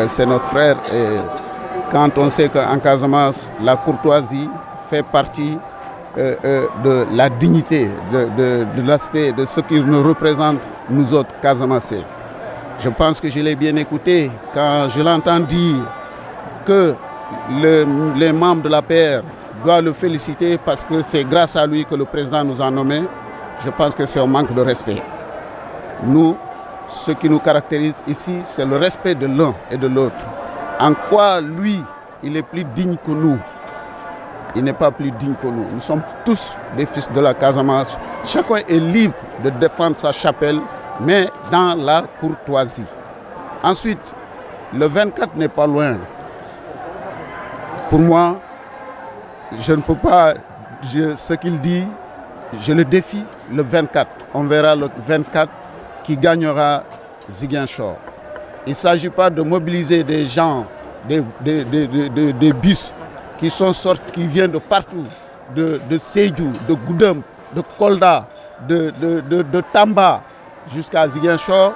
C'est notre frère et quand on sait qu'en Casamance, la courtoisie fait partie de la dignité, de l'aspect de ce qui nous représente, nous autres Casamancés. Je pense que je l'ai bien écouté quand je l'entends dire que les membres de la PR doivent le féliciter parce que c'est grâce à lui que le président nous a nommés. Je pense que c'est un manque de respect. Nous, ce qui nous caractérise ici, c'est le respect de l'un et de l'autre. En quoi lui, il est plus digne que nous? Il n'est pas plus digne que nous. Nous sommes tous des fils de la Casamance. Chacun est libre de défendre sa chapelle, mais dans la courtoisie. Ensuite, le 24 n'est pas loin. Pour moi, je ne peux pas, ce qu'il dit, je le défie le 24. On verra le 24 qui gagnera Ziguinchor. Il ne s'agit pas de mobiliser des gens, des bus qui viennent de partout, de Sédhiou, de Goudomp, de Kolda, de Tamba jusqu'à Ziguinchor.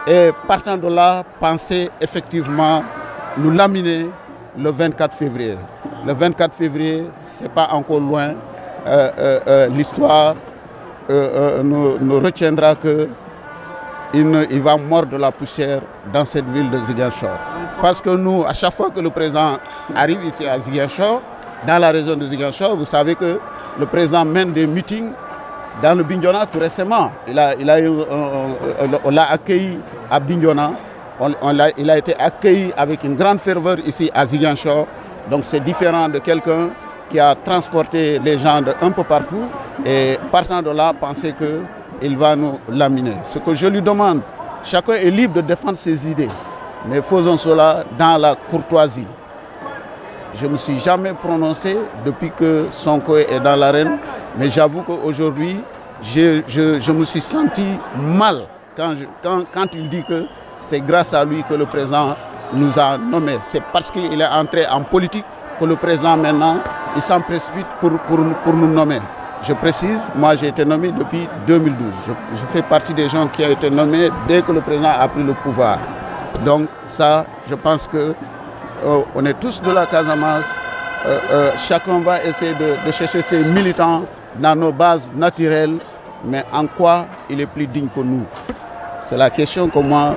Et partant de là, penser effectivement nous laminer le 24 février. Le 24 février, ce n'est pas encore loin. L'histoire nous retiendra qu'il va mordre de la poussière dans cette ville de Ziguinchor. Parce que nous, à chaque fois que le président arrive ici à Ziguinchor, dans la région de Ziguinchor, vous savez que le président mène des meetings dans le Bignona tout récemment. On l'a accueilli à Bignona, il a été accueilli avec une grande ferveur ici à Ziguinchor. Donc c'est différent de quelqu'un qui a transporté les gens de un peu partout et partant de là, penser qu'il va nous laminer. Ce que je lui demande, chacun est libre de défendre ses idées, mais faisons cela dans la courtoisie. Je ne me suis jamais prononcé depuis que Sonko est dans l'arène, mais j'avoue qu'aujourd'hui, je me suis senti mal quand il dit que c'est grâce à lui que le président nous a nommés. C'est parce qu'il est entré en politique que le président maintenant, il s'en précipite pour nous nommer. Je précise, moi j'ai été nommé depuis 2012. Je fais partie des gens qui ont été nommés dès que le président a pris le pouvoir. Donc ça, je pense qu'on est tous de la Casamance. Chacun va essayer de chercher ses militants dans nos bases naturelles, mais en quoi il est plus digne que nous? C'est la question que moi